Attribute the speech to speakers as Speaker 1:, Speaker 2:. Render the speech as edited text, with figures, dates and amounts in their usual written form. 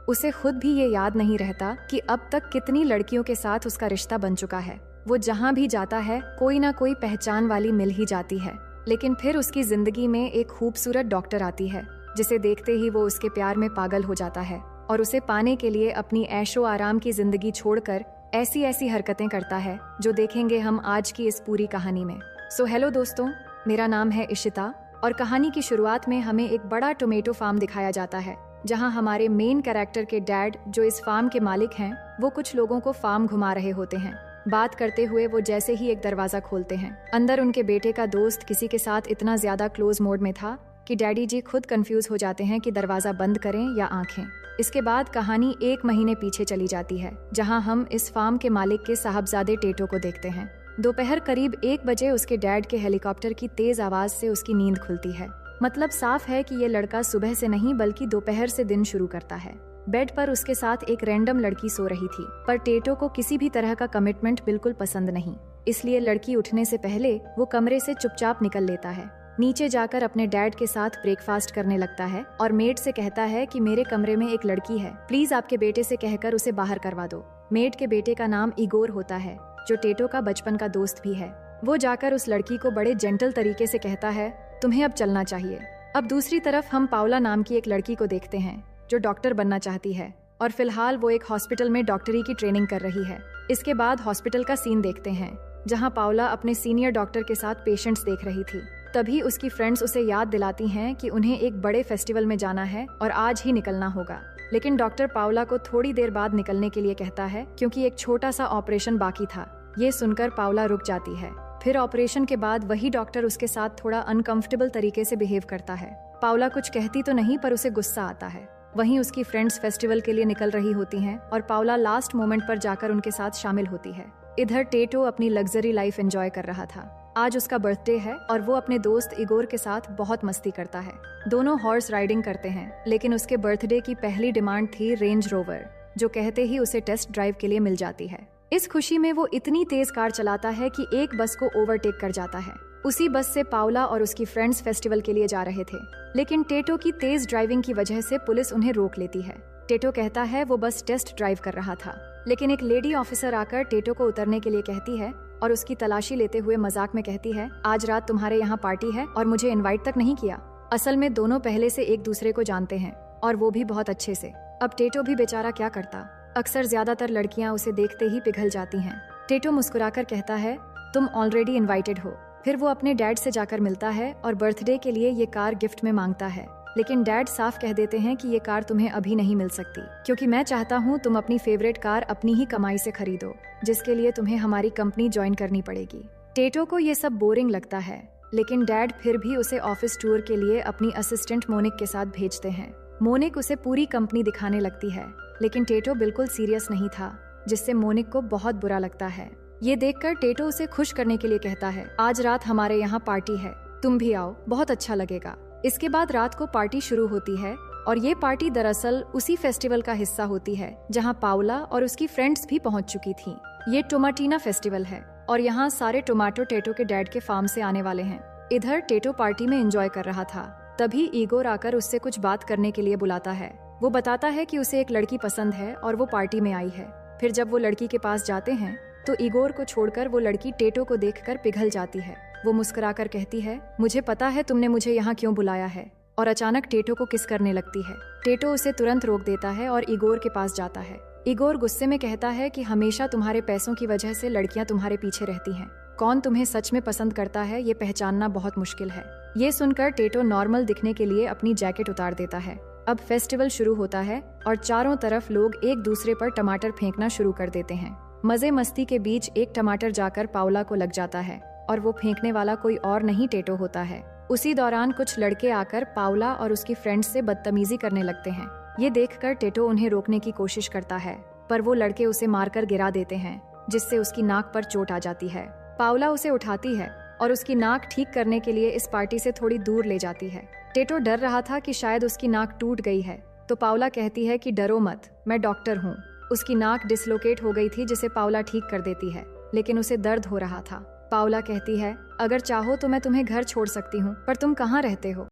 Speaker 1: उसे खुद भी ये याद नहीं रहता कि अब तक कितनी लड़कियों के साथ उसका रिश्ता बन चुका है। वो जहाँ भी जाता है कोई ना कोई पहचान वाली मिल ही जाती है। लेकिन फिर उसकी जिंदगी में एक खूबसूरत डॉक्टर आती है, जिसे देखते ही वो उसके प्यार में पागल हो जाता है और उसे पाने के लिए अपनी ऐशो आराम की जिंदगी छोड़कर ऐसी ऐसी हरकतें करता है जो देखेंगे हम आज की इस पूरी कहानी में। सो हेलो दोस्तों, मेरा नाम है इशिता और कहानी की शुरुआत में हमें एक बड़ा टोमेटो फार्म दिखाया जाता है, जहां हमारे मेन कैरेक्टर के डैड, जो इस फार्म के मालिक हैं, वो कुछ लोगों को फार्म घुमा रहे होते हैं। बात करते हुए वो जैसे ही एक दरवाजा खोलते हैं, अंदर उनके बेटे का दोस्त किसी के साथ इतना ज्यादा क्लोज मोड में था कि डैडी जी खुद कंफ्यूज हो जाते हैं कि दरवाजा बंद करें या आंखें। इसके बाद कहानी 1 महीने पीछे चली जाती है, जहां हम इस फार्म के मालिक के साहबजादे टेटो को देखते हैं। दोपहर करीब 1 बजे उसके डैड के हेलीकॉप्टर की तेज आवाज से उसकी नींद खुलती है। मतलब साफ है कि ये लड़का सुबह से नहीं बल्कि दोपहर से दिन शुरू करता है। बेड पर उसके साथ एक रैंडम लड़की सो रही थी, पर टेटो को किसी भी तरह का कमिटमेंट बिल्कुल पसंद नहीं, इसलिए लड़की उठने से पहले वो कमरे से चुपचाप निकल लेता है। नीचे जाकर अपने डैड के साथ ब्रेकफास्ट करने लगता है और मेड से कहता है कि मेरे कमरे में एक लड़की है, प्लीज आपके बेटे से कहकर उसे बाहर करवा दो। मेड के बेटे का नाम इगोर होता है, जो टेटो का बचपन का दोस्त भी है। वो जाकर उस लड़की को बड़े जेंटल तरीके से कहता है, तुम्हें अब चलना चाहिए। अब दूसरी तरफ हम पाउला नाम की एक लड़की को देखते हैं, जो डॉक्टर बनना चाहती है और फिलहाल वो एक हॉस्पिटल में डॉक्टरी की ट्रेनिंग कर रही है। इसके बाद हॉस्पिटल का सीन देखते हैं, जहां पाउला अपने सीनियर डॉक्टर के साथ पेशेंट्स देख रही थी। तभी उसकी फ्रेंड्स उसे याद दिलाती हैं कि उन्हें एक बड़े फेस्टिवल में जाना है और आज ही निकलना होगा। लेकिन डॉक्टर पाउला को थोड़ी देर बाद निकलने के लिए कहता है, क्योंकि एक छोटा सा ऑपरेशन बाकी था। ये सुनकर पाउला रुक जाती है। फिर ऑपरेशन के बाद वही डॉक्टर उसके साथ थोड़ा अनकंफर्टेबल तरीके से बिहेव करता है। पाउला कुछ कहती तो नहीं, पर उसे गुस्सा आता है। वहीं उसकी फ्रेंड्स फेस्टिवल के लिए निकल रही होती हैं और पाउला लास्ट मोमेंट पर जाकर उनके साथ शामिल होती है। इधर टेटो अपनी लग्जरी लाइफ एंजॉय कर रहा था। आज उसका बर्थडे है और वो अपने दोस्त इगोर के साथ बहुत मस्ती करता है। दोनों हॉर्स राइडिंग करते हैं, लेकिन उसके बर्थडे की पहली डिमांड थी रेंज रोवर, जो कहते ही उसे टेस्ट ड्राइव के लिए मिल जाती है। इस खुशी में वो इतनी तेज कार चलाता है कि एक बस को ओवरटेक कर जाता है। उसी बस से पाउला और उसकी फ्रेंड्स फेस्टिवल के लिए जा रहे थे, लेकिन टेटो की तेज ड्राइविंग की वजह से पुलिस उन्हें रोक लेती है। टेटो कहता है वो बस टेस्ट ड्राइव कर रहा था, लेकिन एक लेडी ऑफिसर आकर टेटो को उतरने के लिए कहती है और उसकी तलाशी लेते हुए मजाक में कहती है, आज रात तुम्हारे यहाँ पार्टी है और मुझे इनवाइट तक नहीं किया। असल में दोनों पहले से एक दूसरे को जानते हैं और वो भी बहुत अच्छे से। अब टेटो भी बेचारा क्या करता, अक्सर ज्यादातर लड़कियां उसे देखते ही पिघल जाती हैं। टेटो मुस्कुराकर कहता है, तुम ऑलरेडी इनवाइटेड हो। फिर वो अपने डैड से जाकर मिलता है और बर्थडे के लिए ये कार गिफ्ट में मांगता है, लेकिन डैड साफ कह देते हैं कि ये कार तुम्हें अभी नहीं मिल सकती, क्योंकि मैं चाहता हूँ तुम अपनी फेवरेट कार अपनी ही कमाई से खरीदो, जिसके लिए तुम्हें हमारी कंपनी ज्वाइन करनी पड़ेगी। टेटो को ये सब बोरिंग लगता है, लेकिन डैड फिर भी उसे ऑफिस टूर के लिए अपनी असिस्टेंट मोनिक के साथ भेजते हैं। मोनिक उसे पूरी कंपनी दिखाने लगती है, लेकिन टेटो बिल्कुल सीरियस नहीं था, जिससे मोनिक को बहुत बुरा लगता है। ये देखकर टेटो उसे खुश करने के लिए कहता है, आज रात हमारे यहाँ पार्टी है, तुम भी आओ, बहुत अच्छा लगेगा। इसके बाद रात को पार्टी शुरू होती है और ये पार्टी दरअसल उसी फेस्टिवल का हिस्सा होती है, जहाँ पाउला और उसकी फ्रेंड्स भी पहुँच चुकी थी। ये टोमाटीना फेस्टिवल है और यहाँ सारे टोमेटो टेटो के डैड के फार्म से आने वाले हैं। इधर टेटो पार्टी में एंजॉय कर रहा था, तभी इगोर आकर उससे कुछ बात करने के लिए बुलाता है। वो बताता है कि उसे एक लड़की पसंद है और वो पार्टी में आई है। फिर जब वो लड़की के पास जाते हैं तो इगोर को छोड़कर वो लड़की टेटो को देखकर पिघल जाती है। वो मुस्कुराकर कहती है, मुझे पता है तुमने मुझे यहाँ क्यों बुलाया है, और अचानक टेटो को किस करने लगती है। टेटो उसे तुरंत रोक देता है और इगोर के पास जाता है। इगोर गुस्से में कहता है कि हमेशा तुम्हारे पैसों की वजह से लड़कियां तुम्हारे पीछे रहती हैं। कौन तुम्हें सच में पसंद करता है ये पहचानना बहुत मुश्किल है। ये सुनकर टेटो नॉर्मल दिखने के लिए अपनी जैकेट उतार देता है। अब फेस्टिवल शुरू होता है और चारों तरफ लोग एक दूसरे पर टमाटर फेंकना शुरू कर देते हैं। मजे मस्ती के बीच एक टमाटर जाकर पाउला को लग जाता है और वो फेंकने वाला कोई और नहीं टेटो होता है। उसी दौरान कुछ लड़के आकर पाउला और उसकी फ्रेंड्स से बदतमीजी करने लगते हैं। ये देखकर टेटो उन्हें रोकने की कोशिश करता है, पर वो लड़के उसे मारकर गिरा देते हैं, जिससे उसकी नाक पर चोट आ जाती है। पाउला उसे उठाती है और उसकी नाक ठीक करने के लिए इस पार्टी से थोड़ी दूर ले जाती है। टेटो डर रहा था कि शायद उसकी नाक टूट गई है, तो पाउला कहती है कि डरो मत, मैं डॉक्टर हूँ। उसकी नाक डिसलोकेट हो गई थी, जिसे पाउला ठीक कर देती है, लेकिन उसे दर्द हो रहा था। पाउला कहती है, अगर चाहो तो मैं तुम्हें घर छोड़ सकती हूँ, पर तुम कहाँ रहते हो?